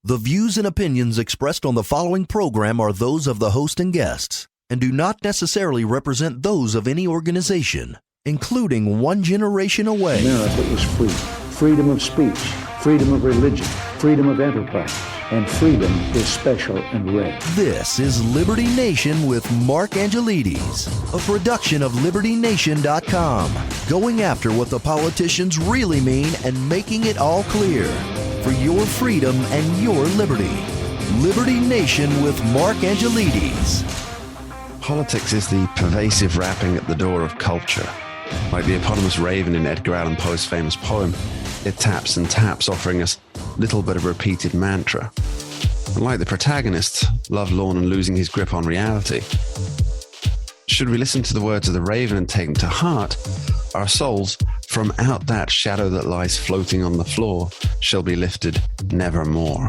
The views and opinions expressed on the following program are those of the host and guests and do not necessarily represent those of any organization, including One Generation Away. America is free. Freedom of speech, freedom of religion, freedom of enterprise, and freedom is special and rare. This is Liberty Nation with Mark Angelides, a production of LibertyNation.com, going after what the politicians really mean and making it all clear. For your freedom and your liberty. Liberty Nation with Mark Angelides. Politics is the pervasive rapping at the door of culture. Like the eponymous raven in Edgar Allan Poe's famous poem, it taps and taps, offering us little but a repeated mantra. And like the protagonist, lovelorn and losing his grip on reality, should we listen to the words of the raven and take them to heart, our souls, from out that shadow that lies floating on the floor, shall be lifted nevermore.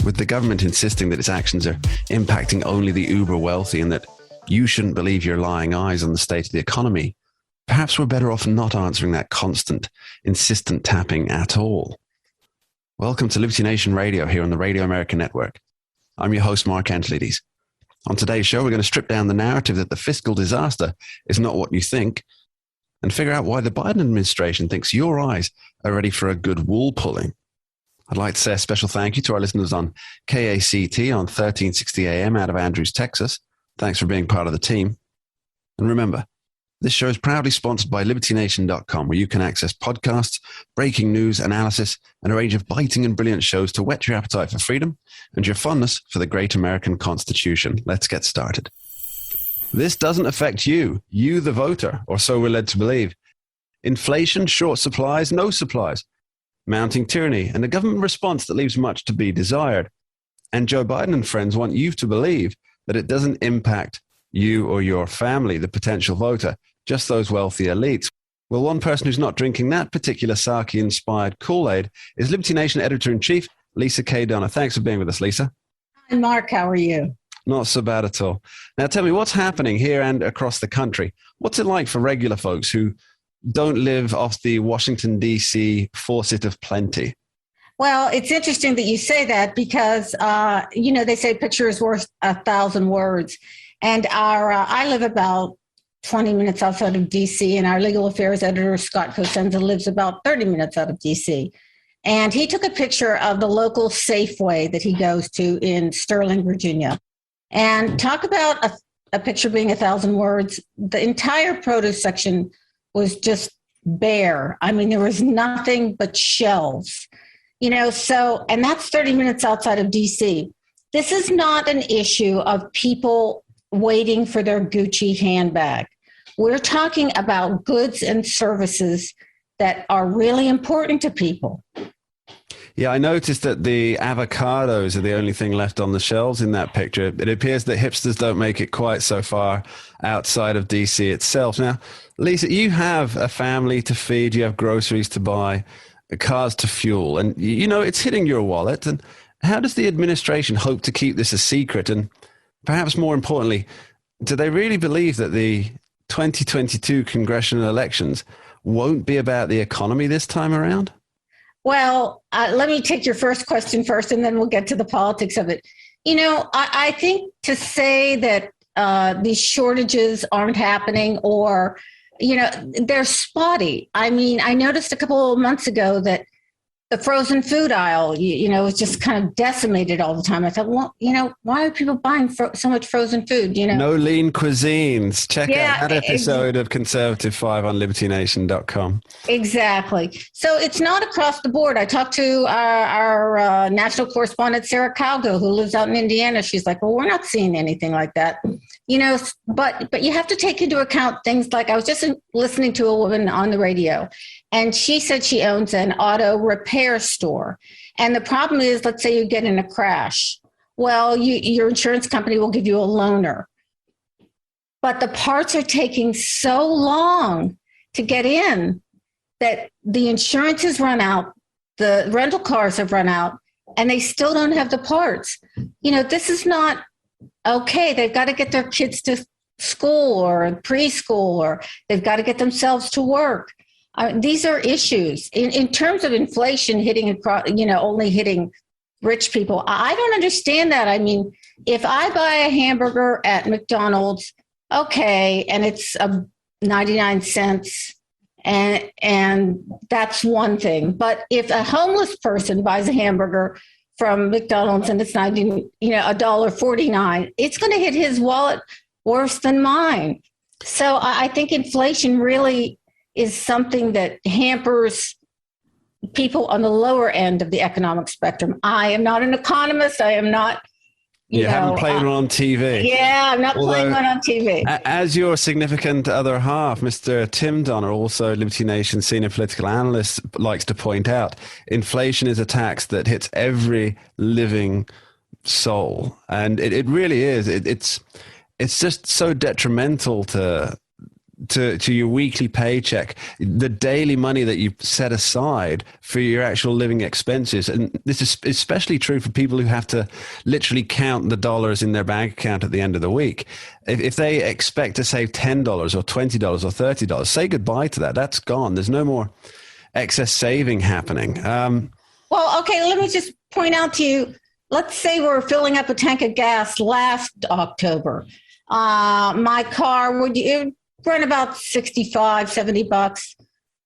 With the government insisting that its actions are impacting only the uber wealthy and that you shouldn't believe your lying eyes on the state of the economy, perhaps we're better off not answering that constant, insistent tapping at all. Welcome to Liberty Nation Radio here on the Radio American Network. I'm your host, Mark Angelides. On today's show, we're going to strip down the narrative that the fiscal disaster is not what you think and figure out why the Biden administration thinks your eyes are ready for a good wool pulling. I'd like to say a special thank you to our listeners on KACT on 1360 AM out of Andrews, Texas. Thanks for being part of the team. And remember, this show is proudly sponsored by LibertyNation.com, where you can access podcasts, breaking news, analysis, and a range of biting and brilliant shows to whet your appetite for freedom and your fondness for the great American Constitution. Let's get started. This doesn't affect you the voter, or so we're led to believe. Inflation, short supplies, no supplies, mounting tyranny, and a government response that leaves much to be desired. And Joe Biden and friends want you to believe that it doesn't impact you or your family, the potential voter, just those wealthy elites. Well, one person who's not drinking that particular Psaki-inspired Kool-Aid is Liberty Nation Editor-in-Chief, Lisa K. Donner. Thanks for being with us, Lisa. Hi, Mark. How are you? Not so bad at all. Now, tell me, what's happening here and across the country? What's it like for regular folks who don't live off the Washington, D.C. faucet of plenty? Well, it's interesting that you say that because, they say a picture is worth 1,000 words. And I live about 20 minutes outside of D.C., and our legal affairs editor, Scott Cosenza, lives about 30 minutes out of D.C. And he took a picture of the local Safeway that he goes to in Sterling, Virginia. And talk about a picture being 1,000 words. The entire produce section was just bare. I mean, there was nothing but shelves, and that's 30 minutes outside of DC. This is not an issue of people waiting for their Gucci handbag. We're talking about goods and services that are really important to people. Yeah, I noticed that the avocados are the only thing left on the shelves in that picture. It appears that hipsters don't make it quite so far outside of DC itself. Now, Lisa, you have a family to feed, you have groceries to buy, cars to fuel, and it's hitting your wallet. And how does the administration hope to keep this a secret? And perhaps more importantly, do they really believe that the 2022 congressional elections won't be about the economy this time around? Well, let me take your first question first, and then we'll get to the politics of it. I think to say that these shortages aren't happening or, they're spotty. I mean, I noticed a couple of months ago that the frozen food aisle, was just kind of decimated all the time. I thought, well, why are people buying so much frozen food? No lean cuisines. Check out that episode of Conservative 5 on LibertyNation.com. Exactly. So it's not across the board. I talked to our national correspondent, Sarah Calgo, who lives out in Indiana. She's like, well, we're not seeing anything like that. But you have to take into account things like, I was just listening to a woman on the radio, and she said she owns an auto repair store. And the problem is, let's say you get in a crash. Well, your insurance company will give you a loaner. But the parts are taking so long to get in that the insurance has run out, the rental cars have run out, and they still don't have the parts. This is not okay. They've got to get their kids to school or preschool, or they've got to get themselves to work. These are issues in terms of inflation hitting across, only hitting rich people. I don't understand that. I mean, if I buy a hamburger at McDonald's, okay, and it's 99 cents, and that's one thing. But if a homeless person buys a hamburger from McDonald's and it's $1.49, it's going to hit his wallet worse than mine. So I think inflation really is something that hampers people on the lower end of the economic spectrum. I am not an economist. I am not. You haven't played one on TV. Yeah, I'm not playing one on TV. As your significant other half, Mr. Tim Donner, also Liberty Nation senior political analyst, likes to point out, inflation is a tax that hits every living soul. And it really is. It's just so detrimental to your weekly paycheck, the daily money that you set aside for your actual living expenses. And this is especially true for people who have to literally count the dollars in their bank account at the end of the week. If they expect to save $10 or $20 or $30, say goodbye to that. That's gone. There's no more excess saving happening. Well, okay, let me just point out to you, let's say we're filling up a tank of gas last October. My car would run about $65-$70.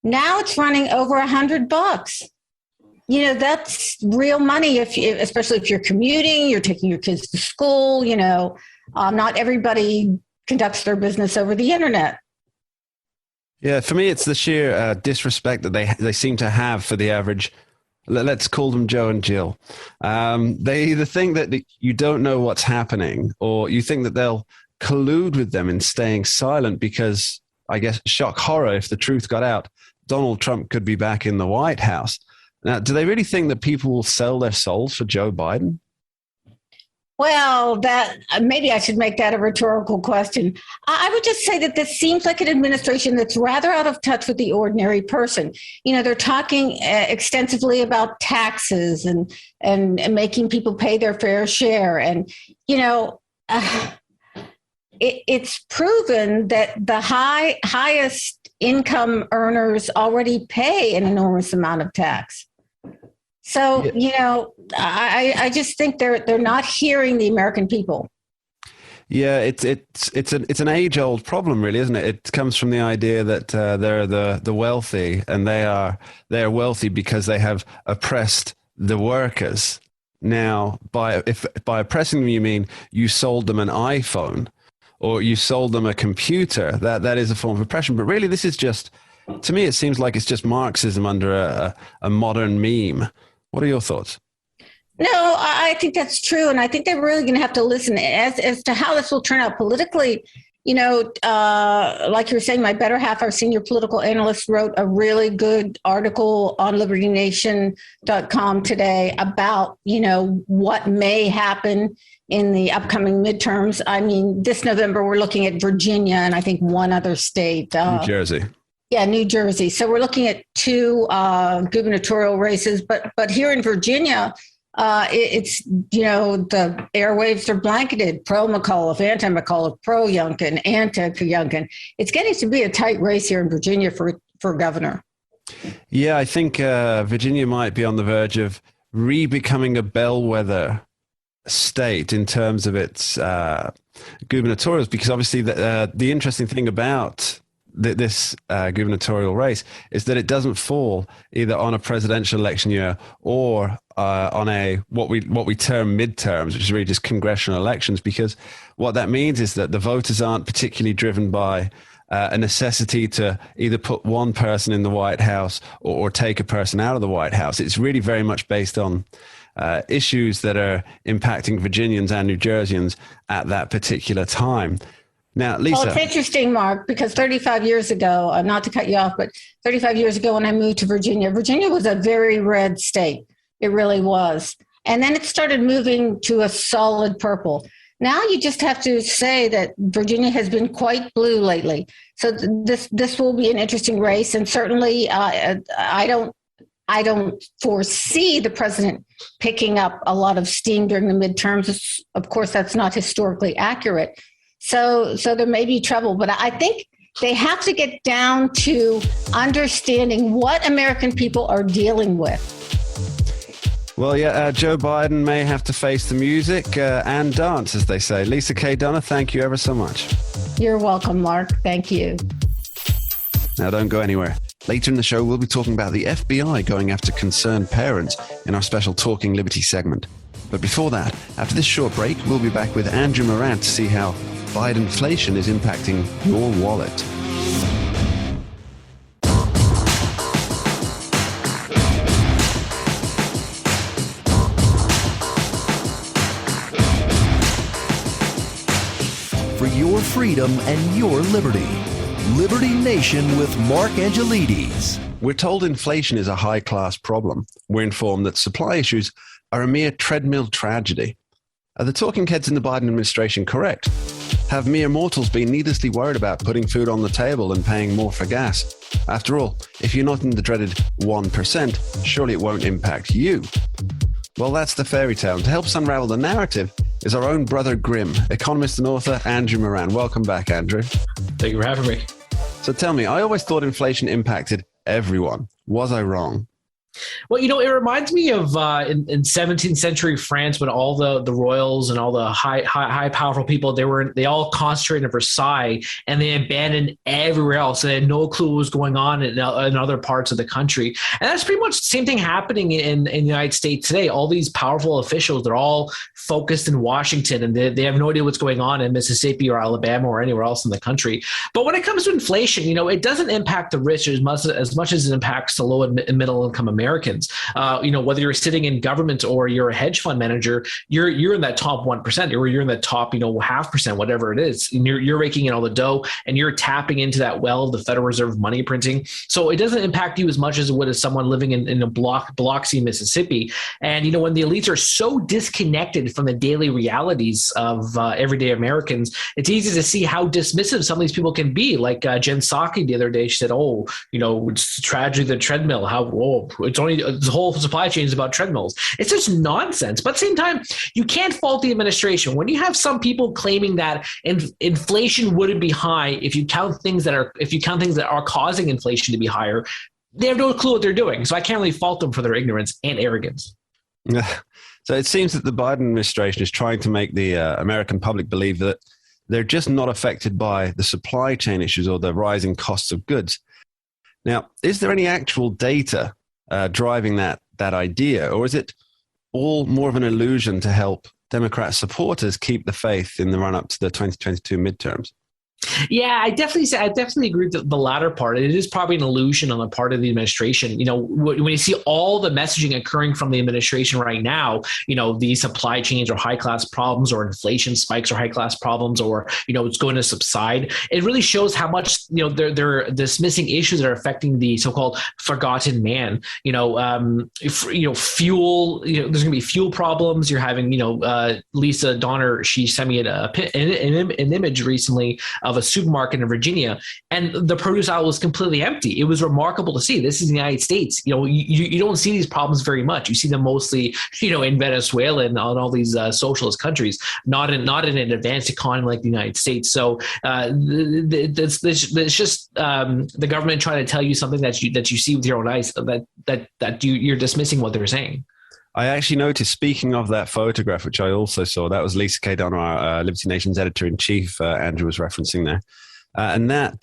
Now it's running over $100. That's real money. Especially if you're commuting, you're taking your kids to school. Not everybody conducts their business over the internet. Yeah, for me, it's the sheer disrespect that they seem to have for the average. Let's call them Joe and Jill. They either think that you don't know what's happening, or you think that they'll collude with them in staying silent because, I guess, shock horror, if the truth got out, Donald Trump could be back in the White House. Now, do they really think that people will sell their souls for Joe Biden? Well, that maybe I should make that a rhetorical question. I would just say that this seems like an administration that's rather out of touch with the ordinary person. They're talking extensively about taxes and making people pay their fair share. And, it's proven that the highest income earners already pay an enormous amount of tax. So, I just think they're not hearing the American people. Yeah, it's an age-old problem, really, isn't it? It comes from the idea that they're the wealthy, and they are wealthy because they have oppressed the workers. Now, by oppressing them, you mean you sold them an iPhone, or you sold them a computer. That is a form of oppression. But really, this is just, to me, it seems like it's just Marxism under a modern meme. What are your thoughts? No, I think that's true. And I think they're really going to have to listen as to how this will turn out politically. Like you were saying, my better half, our senior political analyst, wrote a really good article on libertynation.com today about, what may happen in the upcoming midterms. I mean, this November, we're looking at Virginia and I think one other state. New Jersey. Yeah, New Jersey. So we're looking at two gubernatorial races. But here in Virginia, it's, the airwaves are blanketed, pro-McAuliffe, anti-McAuliffe, pro-Youngkin, anti-Youngkin. It's getting to be a tight race here in Virginia for governor. Yeah, I think Virginia might be on the verge of re-becoming a bellwether state in terms of its gubernatorials, because obviously the interesting thing about this gubernatorial race is that it doesn't fall either on a presidential election year or on what we term midterms, which is really just congressional elections, because what that means is that the voters aren't particularly driven by a necessity to either put one person in the White House or take a person out of the White House. It's really very much based on issues that are impacting Virginians and New Jerseyans at that particular time. Now, Lisa. Well, it's interesting, Mark, because 35 years ago, not to cut you off, but 35 years ago when I moved to Virginia was a very red state. It really was. And then it started moving to a solid purple. Now you just have to say that Virginia has been quite blue lately. So this will be an interesting race. And certainly I don't foresee the president picking up a lot of steam during the midterms. Of course, that's not historically accurate. So there may be trouble, but I think they have to get down to understanding what American people are dealing with. Well, Joe Biden may have to face the music and dance, as they say. Lisa K. Dunner, thank you ever so much. You're welcome, Mark. Thank you. Now, don't go anywhere. Later in the show, we'll be talking about the FBI going after concerned parents in our special Talking Liberty segment. But before that, after this short break, we'll be back with Andrew Morant to see how Bidenflation is impacting your wallet. For your freedom and your liberty. Liberty Nation with Mark Angelides. We're told inflation is a high-class problem. We're informed that supply issues are a mere treadmill tragedy. Are the talking heads in the Biden administration correct? Have mere mortals been needlessly worried about putting food on the table and paying more for gas? After all, if you're not in the dreaded 1%, surely it won't impact you. Well, that's the fairy tale. To help us unravel the narrative is our own brother Grimm, economist and author Andrew Moran. Welcome back, Andrew. Thank you for having me. So tell me, I always thought inflation impacted everyone. Was I wrong? Well, it reminds me of in 17th century France when all the royals and all the high powerful people, they all concentrated in Versailles and they abandoned everywhere else. They had no clue what was going on in other parts of the country. And that's pretty much the same thing happening in the United States today. All these powerful officials, they're all focused in Washington and they have no idea what's going on in Mississippi or Alabama or anywhere else in the country. But when it comes to inflation, it doesn't impact the rich as much as it impacts the low and middle income Americans. Whether you're sitting in government or you're a hedge fund manager, you're in that top 1% or you're in the top, 0.5%, whatever it is. And you're raking in all the dough and you're tapping into that well of the Federal Reserve money printing. So it doesn't impact you as much as it would as someone living in a Biloxi, Mississippi. And, when the elites are so disconnected from the daily realities of everyday Americans, it's easy to see how dismissive some of these people can be. Like Jen Psaki the other day, she said, it's tragedy of the treadmill. It's only the whole supply chain is about treadmills. It's just nonsense. But at the same time, you can't fault the administration. When you have some people claiming that inflation wouldn't be high if you count things that are causing inflation to be higher, they have no clue what they're doing. So I can't really fault them for their ignorance and arrogance. So it seems that the Biden administration is trying to make the American public believe that they're just not affected by the supply chain issues or the rising costs of goods. Now, is there any actual data driving that idea, or is it all more of an illusion to help Democrat supporters keep the faith in the run-up to the 2022 midterms? Yeah, I definitely agree with the latter part. It is probably an illusion on the part of the administration. When you see all the messaging occurring from the administration right now, these supply chains or high-class problems or inflation spikes or high-class problems or, it's going to subside. It really shows how much, they're dismissing issues that are affecting the so-called forgotten man. Fuel, there's going to be fuel problems. You're having, Lisa Donner, she sent me an image recently of a supermarket in Virginia, and the produce aisle was completely empty. It was remarkable to see. This is the United States. You don't see these problems very much. You see them mostly, in Venezuela and on all these socialist countries, not in an advanced economy like the United States. So it's just the government trying to tell you something that you see with your own eyes that you're dismissing what they're saying. I actually noticed, speaking of that photograph, which I also saw, that was Lisa K. Dunner, our Liberty Nation's editor-in-chief, Andrew was referencing there. And that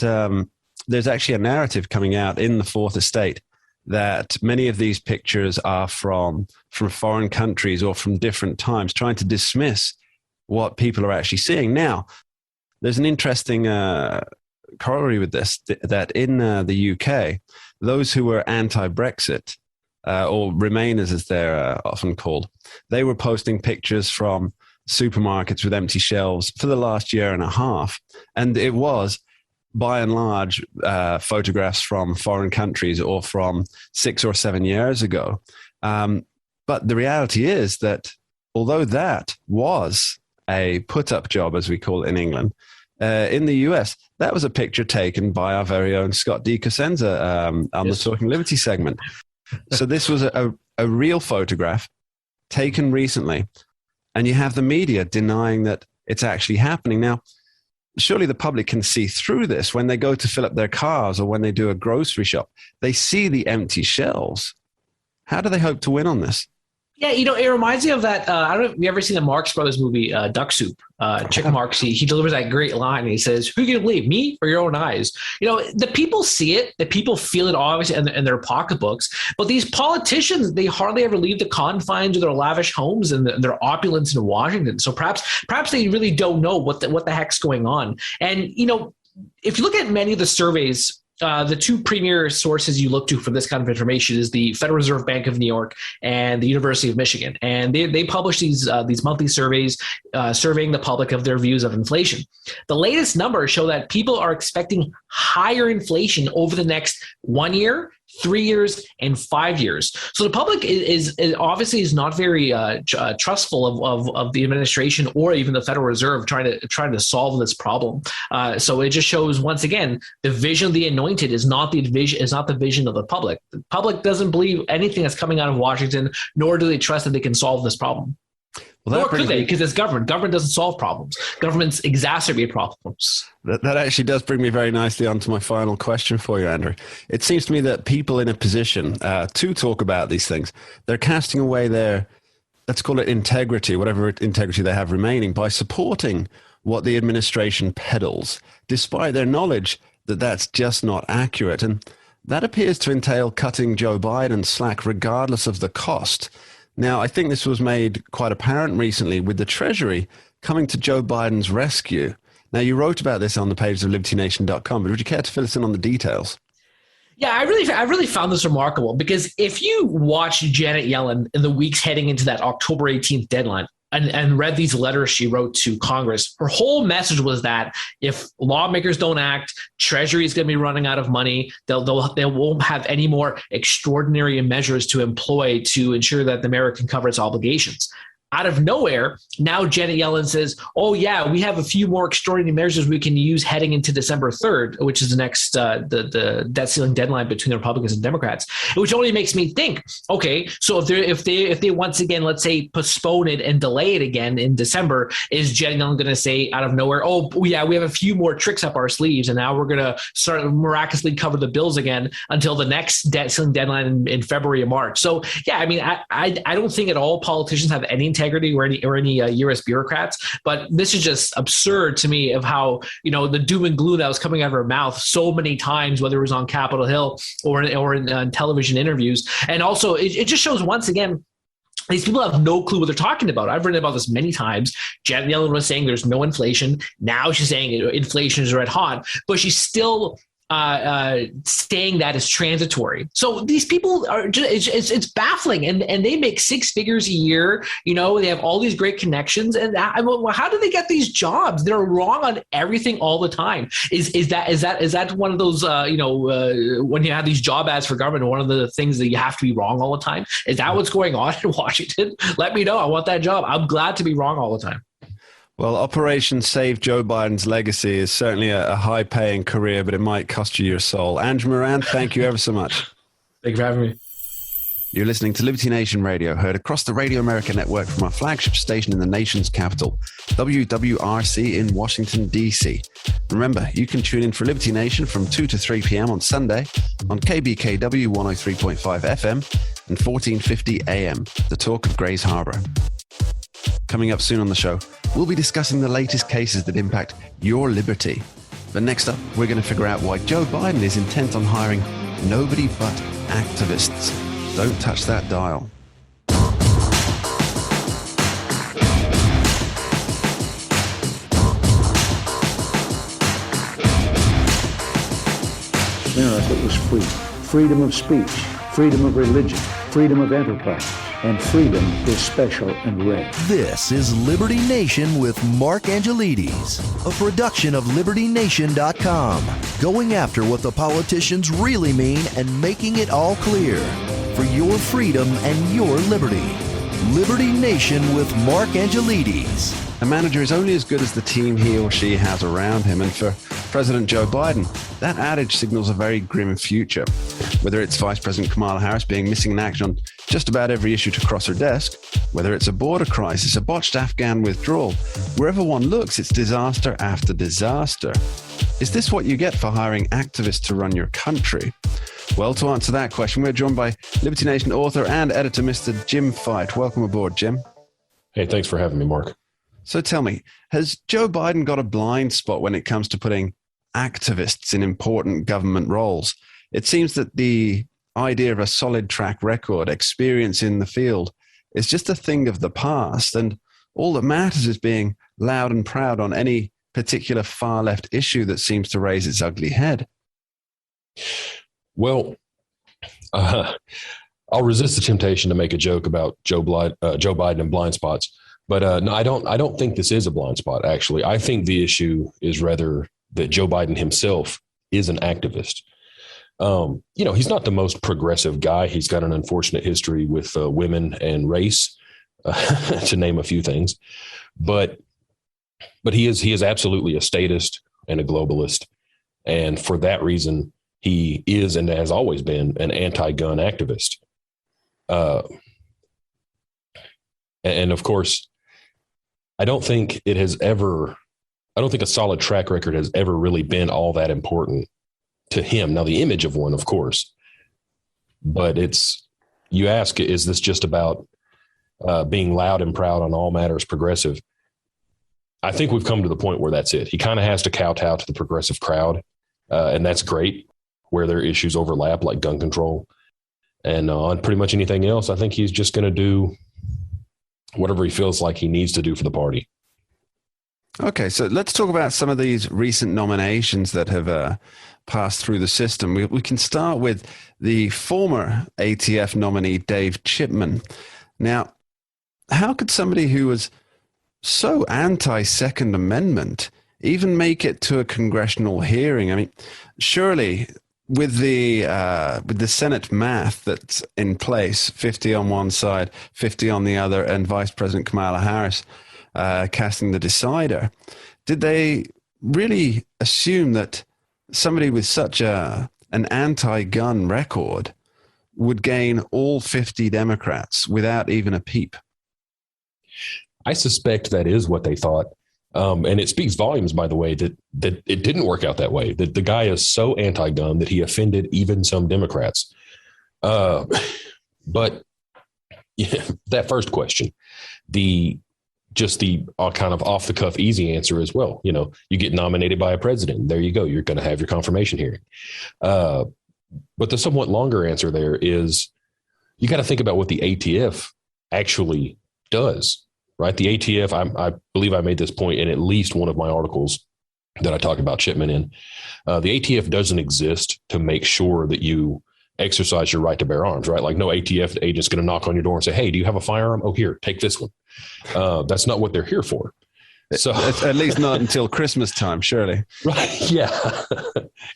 there's actually a narrative coming out in the Fourth Estate that many of these pictures are from foreign countries or from different times, trying to dismiss what people are actually seeing. Now, there's an interesting corollary with this, that in the UK, those who were anti-Brexit, or Remainers as they're often called, they were posting pictures from supermarkets with empty shelves for the last year and a half. And it was, by and large, photographs from foreign countries or from 6 or 7 years ago. But the reality is that although that was a put-up job, as we call it in England, in the US, that was a picture taken by our very own Scott D. Cosenza on the Talking Liberty segment. So this was a real photograph taken recently, and you have the media denying that it's actually happening. Now, surely the public can see through this when they go to fill up their cars or when they do a grocery shop. They see the empty shelves. How do they hope to win on this? Yeah, it reminds me of that. I don't know if you ever seen the Marx Brothers movie, Duck Soup. Chick Marx, he delivers that great line. And he says, "Who can you believe, me or your own eyes?" The people see it, the people feel it, obviously, in their pocketbooks. But these politicians, they hardly ever leave the confines of their lavish homes and their opulence in Washington. So perhaps they really don't know what the heck's going on. And if you look at many of the surveys. The two premier sources you look to for this kind of information is the Federal Reserve Bank of New York and the University of Michigan. And they publish these monthly surveys surveying the public of their views of inflation. The latest numbers show that people are expecting higher inflation over the next 1 year, 3 years, and 5 years. So the public is obviously not very trustful of the administration or even the Federal Reserve trying to solve this problem. So it just shows once again the vision of the anointed is not the vision of the public. The public doesn't believe anything that's coming out of Washington, nor do they trust that they can solve this problem. Well, nor could they, because it's government. Government doesn't solve problems. Governments exacerbate problems. That actually does bring me very nicely on to my final question for you, Andrew. It seems to me that people in a position to talk about these things, they're casting away their, let's call it integrity, whatever integrity they have remaining, by supporting what the administration peddles, despite their knowledge that that's just not accurate. And that appears to entail cutting Joe Biden slack regardless of the cost. Now, I think this was made quite apparent recently with the Treasury coming to Joe Biden's rescue. Now, you wrote about this on the pages of libertynation.com, but would you care to fill us in on the details? Yeah, I really found this remarkable because if you watch Janet Yellen in the weeks heading into that October 18th deadline, and read these letters she wrote to Congress, her whole message was that if lawmakers don't act, Treasury is going to be running out of money. They won't have any more extraordinary measures to employ to ensure that the America can cover its obligations. Out of nowhere, now Janet Yellen says, "Oh yeah, we have a few more extraordinary measures we can use heading into December 3rd, which is the next the debt ceiling deadline between the Republicans and Democrats." Which only makes me think, okay, so if they once again, let's say, postpone it and delay it again in December, is Janet Yellen going to say out of nowhere, "Oh yeah, we have a few more tricks up our sleeves, and now we're going to start miraculously cover the bills again until the next debt ceiling deadline in February or March?" So yeah, I mean, I don't think at all politicians have any integrity or any U.S. bureaucrats, but this is just absurd to me of how the doom and gloom that was coming out of her mouth so many times, whether it was on Capitol Hill or in television interviews, and also it just shows once again. These people have no clue what they're talking about. I've written about this many times. Janet Yellen was saying there's no inflation. Now she's saying inflation is red hot, but she's still saying that is transitory. So these people are just, it's baffling, and they make six figures a year. They have all these great connections, and how do they get these jobs? They're wrong on everything all the time. Is that one of those when you have these job ads for government, one of the things that you have to be wrong all the time? Is that what's going on in Washington? Let me know. I want that job. I'm glad to be wrong all the time. Well, Operation Save Joe Biden's Legacy is certainly a high-paying career, but it might cost you your soul. Andrew Moran, thank you ever so much. Thank you for having me. You're listening to Liberty Nation Radio, heard across the Radio America network from our flagship station in the nation's capital, WWRC in Washington, D.C. Remember, you can tune in for Liberty Nation from 2 to 3 p.m. on Sunday on KBKW 103.5 FM and 1450 AM, the talk of Grays Harbor. Coming up soon on the show, we'll be discussing the latest cases that impact your liberty. But next up, we're going to figure out why Joe Biden is intent on hiring nobody but activists. Don't touch that dial. America is free. Freedom of speech, freedom of religion, freedom of enterprise. And freedom is special and rare. This is Liberty Nation with Mark Angelides, a production of libertynation.com, going after what the politicians really mean and making it all clear for your freedom and your liberty. Liberty Nation with Mark Angelides. A manager is only as good as the team he or she has around him, and for President Joe Biden, that adage signals a very grim future. Whether it's Vice President Kamala Harris being missing in action on just about every issue to cross her desk, whether it's a border crisis, a botched Afghan withdrawal, wherever one looks, it's disaster after disaster. Is this what you get for hiring activists to run your country? Well, to answer that question, we're joined by Liberty Nation author and editor, Mr. Jim Fight. Welcome aboard, Jim. Hey, thanks for having me, Mark. So tell me, has Joe Biden got a blind spot when it comes to putting activists in important government roles? It seems that the idea of a solid track record, experience in the field, is just a thing of the past, and all that matters is being loud and proud on any particular far-left issue that seems to raise its ugly head. Well, I'll resist the temptation to make a joke about Joe Biden and blind spots, but no, I don't think this is a blind spot. Actually, I think the issue is rather that Joe Biden himself is an activist. He's not the most progressive guy. He's got an unfortunate history with women and race, to name a few things, but he is absolutely a statist and a globalist, and for that reason, he is and has always been an anti-gun activist. And of course, I don't think a solid track record has ever really been all that important to him. Now, the image of one, of course, but you ask, is this just about being loud and proud on all matters progressive? I think we've come to the point where that's it. He kind of has to kowtow to the progressive crowd, and that's great where their issues overlap, like gun control. And on pretty much anything else, I think he's just going to do whatever he feels like he needs to do for the party. Okay, so let's talk about some of these recent nominations that have passed through the system. We can start with the former ATF nominee, Dave Chipman. Now, how could somebody who was so anti-Second Amendment even make it to a congressional hearing? I mean, surely with the Senate math that's in place, 50 on one side, 50 on the other, and Vice President Kamala Harris casting the decider, did they really assume that somebody with such an anti-gun record would gain all 50 Democrats without even a peep? I suspect that is what they thought. And it speaks volumes, by the way, that it didn't work out that way, that the guy is so anti-gun that he offended even some Democrats. But yeah, that first question, the kind of off the cuff, easy answer is, well, you get nominated by a president. There you go. You're going to have your confirmation hearing. But the somewhat longer answer there is you got to think about what the ATF actually does. Right. The ATF, I believe I made this point in at least one of my articles that I talked about Chipman in. The ATF doesn't exist to make sure that you exercise your right to bear arms, right? Like no ATF agent's going to knock on your door and say, hey, do you have a firearm? Oh, here, take this one. That's not what they're here for. So at least not until Christmas time, surely. Right. Yeah.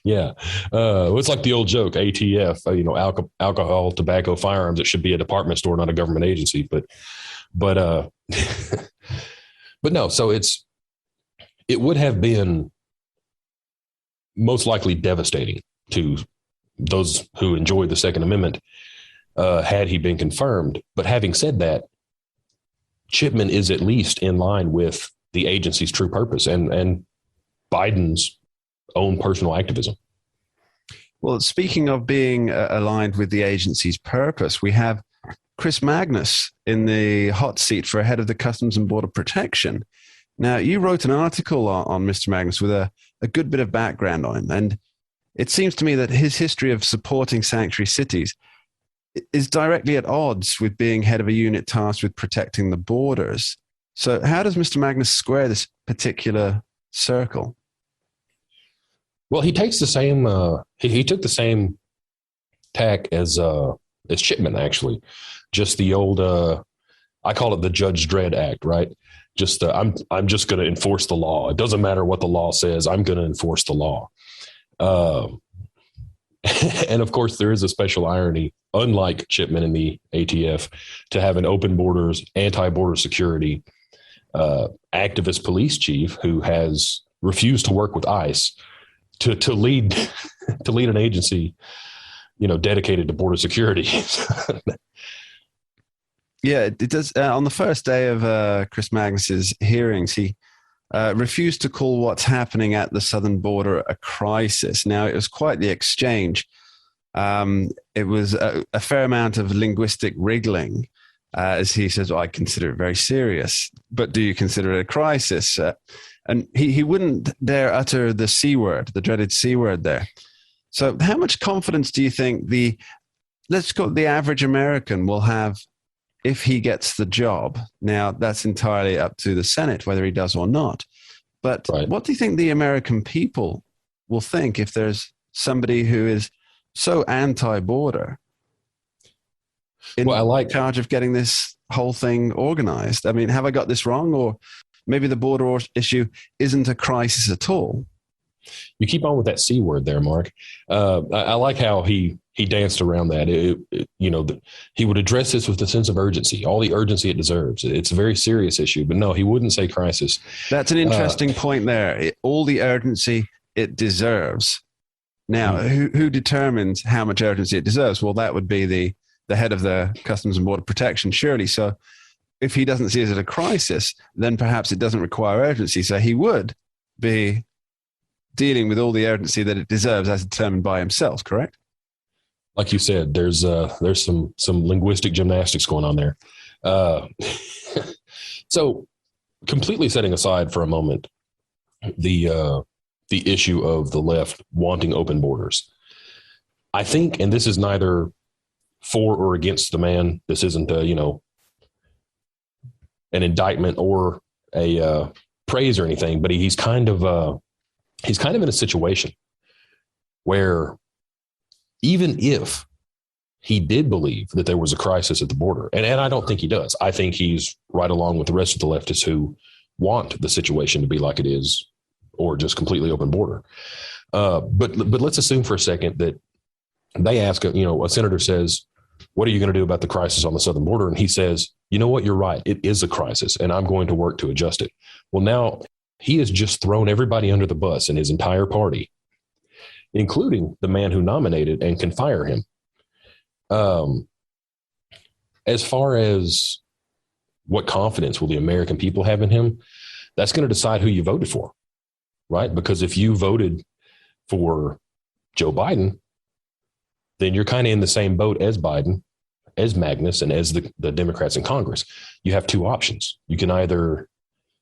Yeah. It's like the old joke, ATF, alcohol, tobacco, firearms. It should be a department store, not a government agency. But no, so it would have been most likely devastating to those who enjoyed the Second Amendment had he been confirmed. But having said that, Chipman is at least in line with the agency's true purpose and Biden's own personal activism. Well, speaking of being aligned with the agency's purpose, we have Chris Magnus in the hot seat for head of the Customs and Border Protection. Now, you wrote an article on Mr. Magnus with a good bit of background on him, and it seems to me that his history of supporting sanctuary cities is directly at odds with being head of a unit tasked with protecting the borders. So how does Mr. Magnus square this particular circle? Well, he takes the same he took the same tack as Chipman, actually. Just the old, I call it the Judge Dredd Act, right? Just I'm just going to enforce the law. It doesn't matter what the law says. I'm going to enforce the law. And of course, there is a special irony, unlike Chipman and the ATF, to have an open borders, anti-border security activist police chief who has refused to work with ICE to lead an agency, dedicated to border security. Yeah, it does. On the first day of Chris Magnus's hearings, he refused to call what's happening at the southern border a crisis. Now, it was quite the exchange. It was a fair amount of linguistic wriggling, as he says, I consider it very serious, but do you consider it a crisis? And he wouldn't dare utter the C word, the dreaded C word there. So how much confidence do you think let's call it the average American will have if he gets the job? Now, that's entirely up to the Senate, whether he does or not. But What do you think the American people will think if there's somebody who is so anti-border in charge of getting this whole thing organized? I mean, have I got this wrong? Or maybe the border issue isn't a crisis at all? You keep on with that C word there, Mark. I like how he danced around that. He would address this with a sense of urgency, all the urgency it deserves. It's a very serious issue, but no, he wouldn't say crisis. That's an interesting point there. All the urgency it deserves. Now, who determines how much urgency it deserves? Well, that would be the head of the Customs and Border Protection, surely. So if he doesn't see it as a crisis, then perhaps it doesn't require urgency. So he would be dealing with all the urgency that it deserves as determined by himself, correct? Like you said, there's some linguistic gymnastics going on there. So completely setting aside for a moment the issue of the left wanting open borders, I think, and this is neither for or against the man. This isn't an indictment or a praise or anything, but he's kind of in a situation where even if he did believe that there was a crisis at the border, and I don't think he does, I think he's right along with the rest of the leftists who want the situation to be like it is, or just completely open border. But let's assume for a second that they ask, a senator says, what are you going to do about the crisis on the southern border? And he says, you know what, you're right. It is a crisis, and I'm going to work to adjust it. Well, now he has just thrown everybody under the bus in his entire party, including the man who nominated and can fire him. As far as what confidence will the American people have in him, that's going to decide who you voted for, right? Because if you voted for Joe Biden, then you're kind of in the same boat as Biden, as Magnus, and as the Democrats in Congress. You have two options. You can either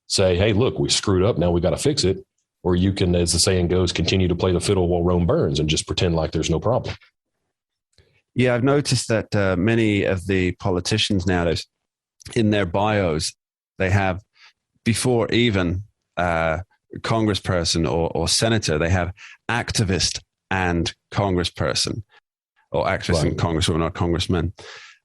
say, hey, look, we screwed up, now we got to fix it. Or you can, as the saying goes, continue to play the fiddle while Rome burns and just pretend like there's no problem. Yeah, I've noticed that many of the politicians nowadays, in their bios, they have, before even congressperson or senator, they have activist and congressperson, or activist and congresswoman or congressman.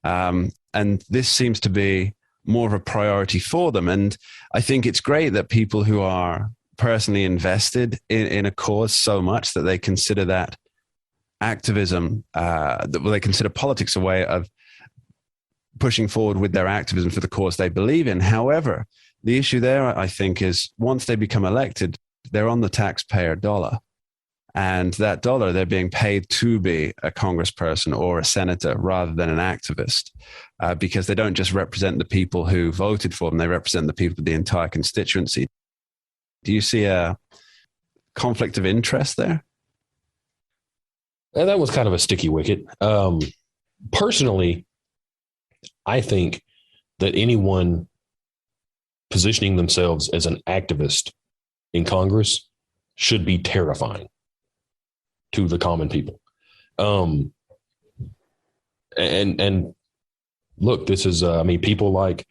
And this seems to be more of a priority for them. And I think it's great that people who are personally invested in a cause so much that they consider that activism, they consider politics a way of pushing forward with their activism for the cause they believe in. However, the issue there, I think, is once they become elected, they're on the taxpayer dollar. And that dollar, they're being paid to be a congressperson or a senator rather than an activist, because they don't just represent the people who voted for them, they represent the people of the entire constituency. Do you see a conflict of interest there? And that was kind of a sticky wicket. Personally, I think that anyone positioning themselves as an activist in Congress should be terrifying to the common people. And look, this is, people like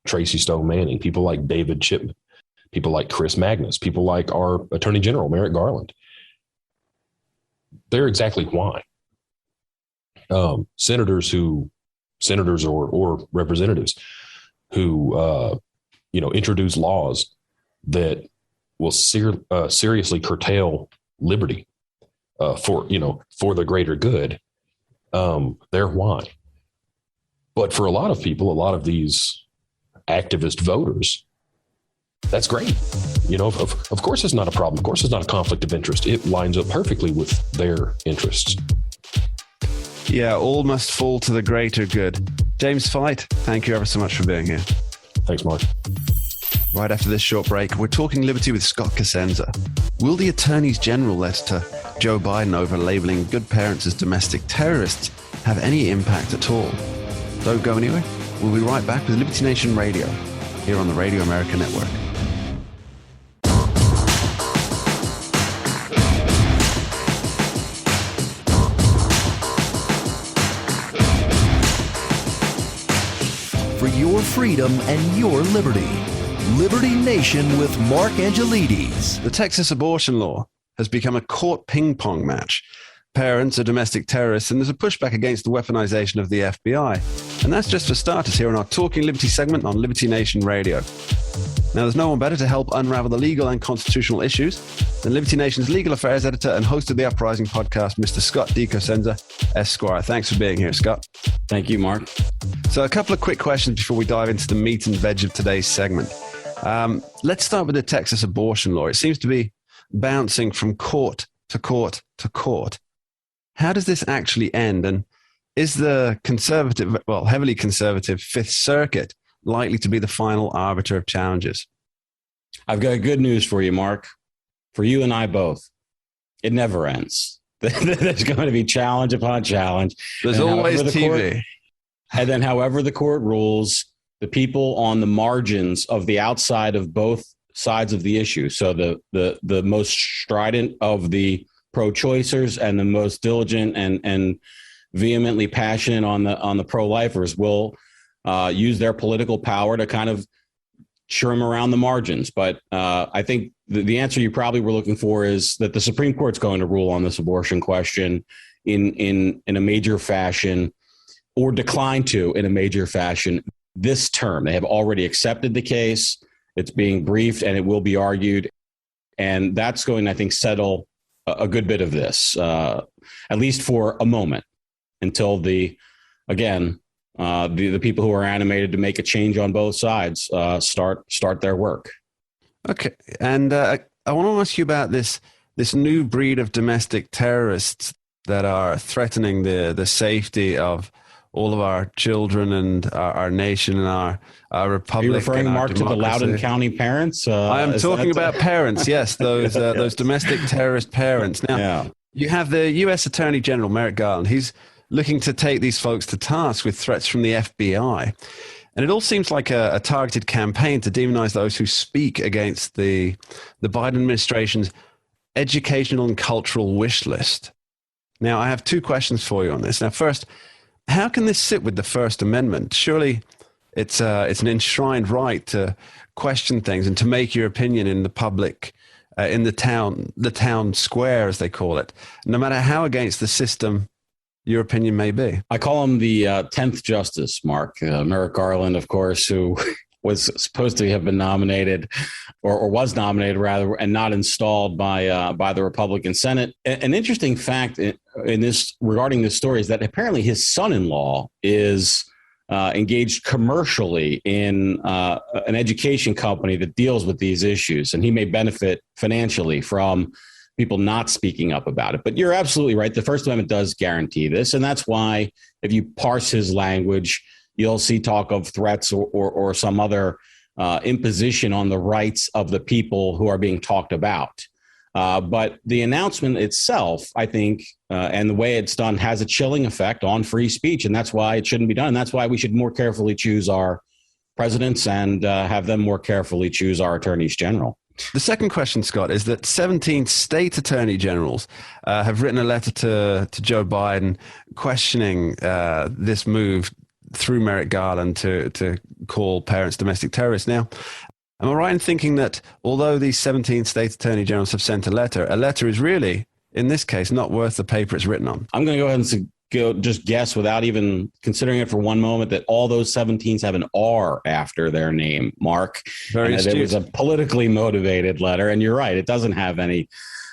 Tracy Stone Manning, people like David Chipman, people like Chris Magnus, people like our Attorney General, Merrick Garland. They're exactly why. Senators or representatives who, introduce laws that will seriously curtail liberty for the greater good. They're why. But for a lot of people, a lot of these activist voters, that's great. Of course it's not a problem. Of course it's not a conflict of interest. It lines up perfectly with their interests. Yeah, all must fall to the greater good. James Fight, thank you ever so much for being here. Thanks, Mark. Right after this short break, we're talking liberty with Scott Cosenza. Will the attorneys general letter to Joe Biden over labeling good parents as domestic terrorists have any impact at all? Don't go anywhere. We'll be right back with Liberty Nation Radio here on the Radio America Network. For your freedom and your liberty. Liberty Nation with Mark Angelides. The Texas abortion law has become a court ping pong match. Parents are domestic terrorists, and there's a pushback against the weaponization of the FBI. And that's just for starters here on our Talking Liberty segment on Liberty Nation Radio. Now, there's no one better to help unravel the legal and constitutional issues than Liberty Nation's legal affairs editor and host of the Uprising podcast, Mr. Scott D. Cosenza, Esquire. Thanks for being here, Scott. Thank you, Mark. So a couple of quick questions before we dive into the meat and veg of today's segment. Let's start with the Texas abortion law. It seems to be bouncing from court to court to court. How does this actually end? And is the conservative, well, heavily conservative Fifth Circuit likely to be the final arbiter of challenges? I've got good news for you, Mark. For you and I both. It never ends. There's going to be challenge upon challenge. There's always TV. And then however the court rules, the people on the margins of the outside of both sides of the issue. So the most strident of the pro-choicers and the most diligent and vehemently passionate on the pro-lifers will use their political power to kind of trim around the margins. But I think the answer you probably were looking for is that the Supreme Court's going to rule on this abortion question in a major fashion, or decline to in a major fashion this term. They have already accepted the case. It's being briefed and it will be argued. And that's going to, I think, settle a good bit of this, at least for a moment, until the people who are animated to make a change on both sides start their work. Okay. And I want to ask you about this new breed of domestic terrorists that are threatening the safety of all of our children and our nation and our republic. Are you referring, Mark, to the democracy. Loudoun County parents? I am talking about parents, yes, those domestic terrorist parents. Now, You have the U.S. Attorney General, Merrick Garland. He's looking to take these folks to task with threats from the FBI. And it all seems like a targeted campaign to demonize those who speak against the Biden administration's educational and cultural wish list. Now, I have two questions for you on this. Now, first, how can this sit with the First Amendment? Surely it's an enshrined right to question things and to make your opinion in the public, in the town square, as they call it, no matter how against the system your opinion may be. I call him the 10th Justice, Mark. Merrick Garland, of course, who was supposed to have been nominated or was nominated rather, and not installed by the Republican Senate. An interesting fact in this regarding this story is that apparently his son-in-law is engaged commercially in an education company that deals with these issues, and he may benefit financially from people not speaking up about it. But you're absolutely right. The First Amendment does guarantee this, and that's why if you parse his language, you'll see talk of threats or some other imposition on the rights of the people who are being talked about. But the announcement itself, I think, and the way it's done has a chilling effect on free speech, and that's why it shouldn't be done. And that's why we should more carefully choose our presidents and have them more carefully choose our attorneys general. The second question, Scott, is that 17 state attorney generals have written a letter to Joe Biden questioning this move through Merrick Garland to call parents domestic terrorists. Now, am I right in thinking that although these 17 state attorney generals have sent a letter is really, in this case, not worth the paper it's written on? I'm going to go ahead and just guess without even considering it for one moment that all those 17s have an R after their name, Mark. Very astute. It was a politically motivated letter. And you're right, it doesn't have any.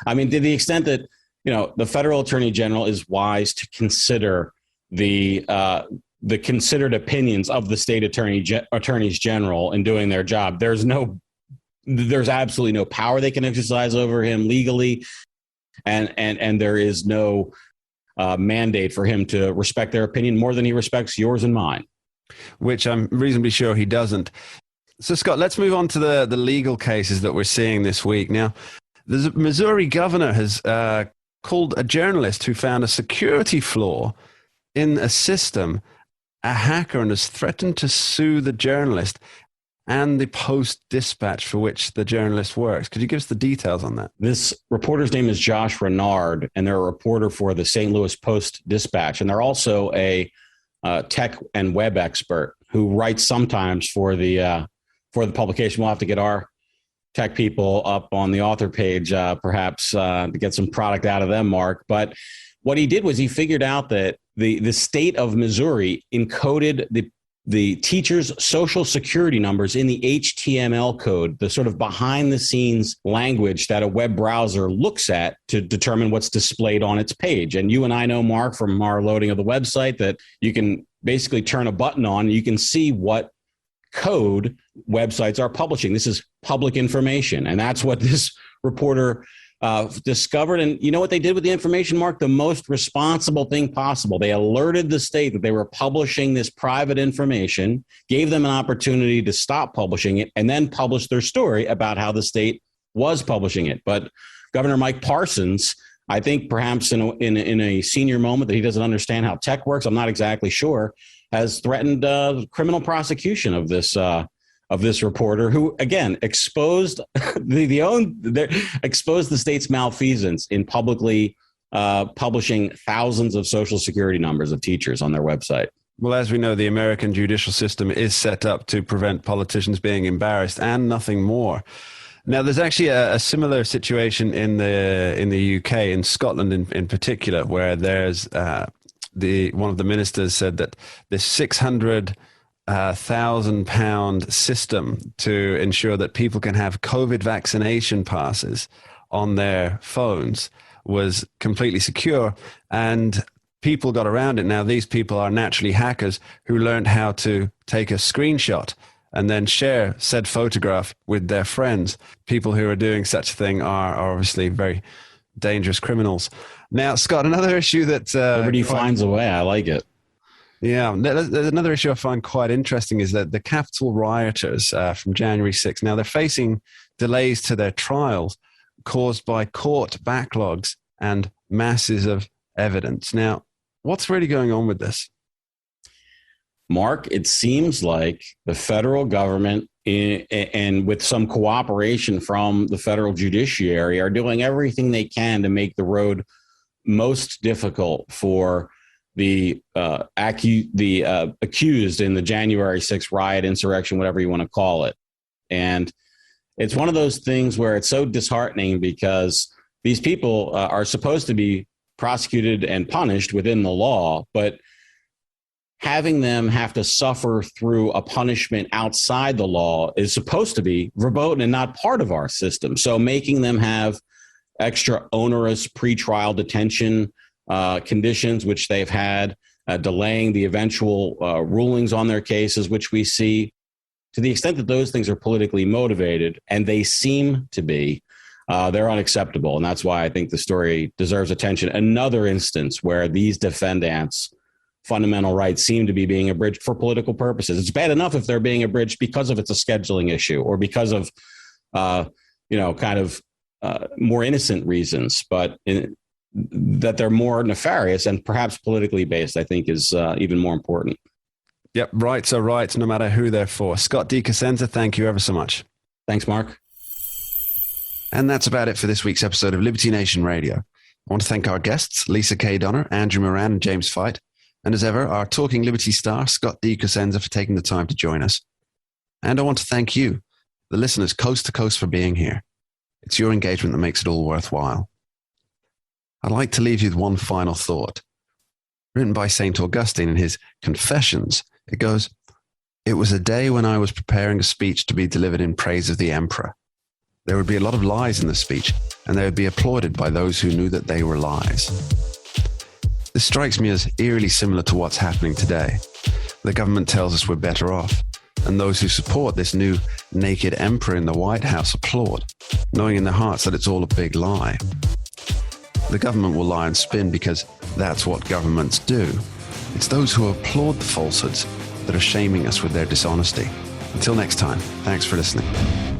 I mean, to the extent that, the federal attorney general is wise to consider the considered opinions of the state attorneys general in doing their job. There's absolutely no power they can exercise over him legally. And there is no mandate for him to respect their opinion more than he respects yours and mine. Which I'm reasonably sure he doesn't. So, Scott, let's move on to the legal cases that we're seeing this week. Now, the Missouri governor has called a journalist who found a security flaw in a system a hacker and has threatened to sue the journalist and the Post-Dispatch for which the journalist works. Could you give us the details on that? This reporter's name is Josh Renard, and they're a reporter for the St. Louis Post-Dispatch. And they're also a tech and web expert who writes sometimes for the publication. We'll have to get our tech people up on the author page, perhaps to get some product out of them, Mark. But what he did was he figured out that the state of Missouri encoded the teachers' social security numbers in the HTML code, the sort of behind the scenes language that a web browser looks at to determine what's displayed on its page. And you and I know, Mark, from our loading of the website, that you can basically turn a button on and you can see what code websites are publishing. This is public information. And that's what this reporter discovered. And you know what they did with the information, Mark? The most responsible thing possible. They alerted the state that they were publishing this private information, gave them an opportunity to stop publishing it, and then published their story about how the state was publishing it. But Governor Mike Parsons, I think perhaps in a senior moment that he doesn't understand how tech works, I'm not exactly sure, has threatened criminal prosecution of this reporter, who again exposed exposed the state's malfeasance in publicly publishing thousands of social security numbers of teachers on their website. Well, as we know, the American judicial system is set up to prevent politicians being embarrassed and nothing more. Now, there's actually a similar situation in the UK, in Scotland in particular, where there's one of the ministers said that this 600 £1,000 system to ensure that people can have COVID vaccination passes on their phones was completely secure, and people got around it. Now, these people are naturally hackers who learned how to take a screenshot and then share said photograph with their friends. People who are doing such a thing are obviously very dangerous criminals. Now, Scott, another issue that Liberty finds a way. I like it. Yeah, there's another issue I find quite interesting is that the Capitol rioters from January 6th, now they're facing delays to their trials caused by court backlogs and masses of evidence. Now, what's really going on with this? Mark, it seems like the federal government, and with some cooperation from the federal judiciary, are doing everything they can to make the road most difficult for the accused in the January 6th riot, insurrection, whatever you want to call it. And it's one of those things where it's so disheartening because these people are supposed to be prosecuted and punished within the law, but having them have to suffer through a punishment outside the law is supposed to be verboten and not part of our system. So making them have extra onerous pretrial detention conditions, which they've had, delaying the eventual rulings on their cases, which we see, to the extent that those things are politically motivated, and they seem to be, they're unacceptable. And that's why I think the story deserves attention. Another instance where these defendants' fundamental rights seem to be being abridged for political purposes. It's bad enough if they're being abridged because of it's a scheduling issue or because of, more innocent reasons, but that they're more nefarious and perhaps politically based, I think is even more important. Yep, rights are rights, no matter who they're for. Scott DeCosenza, thank you ever so much. Thanks, Mark. And that's about it for this week's episode of Liberty Nation Radio. I want to thank our guests, Lisa K. Donner, Andrew Moran, and James Fight. And as ever, our Talking Liberty star, Scott DeCosenza, for taking the time to join us. And I want to thank you, the listeners coast to coast, for being here. It's your engagement that makes it all worthwhile. I'd like to leave you with one final thought. Written by St. Augustine in his Confessions, it goes, "It was a day when I was preparing a speech to be delivered in praise of the emperor. There would be a lot of lies in the speech, and they would be applauded by those who knew that they were lies." This strikes me as eerily similar to what's happening today. The government tells us we're better off, and those who support this new naked emperor in the White House applaud, knowing in their hearts that it's all a big lie. The government will lie and spin because that's what governments do. It's those who applaud the falsehoods that are shaming us with their dishonesty. Until next time, thanks for listening.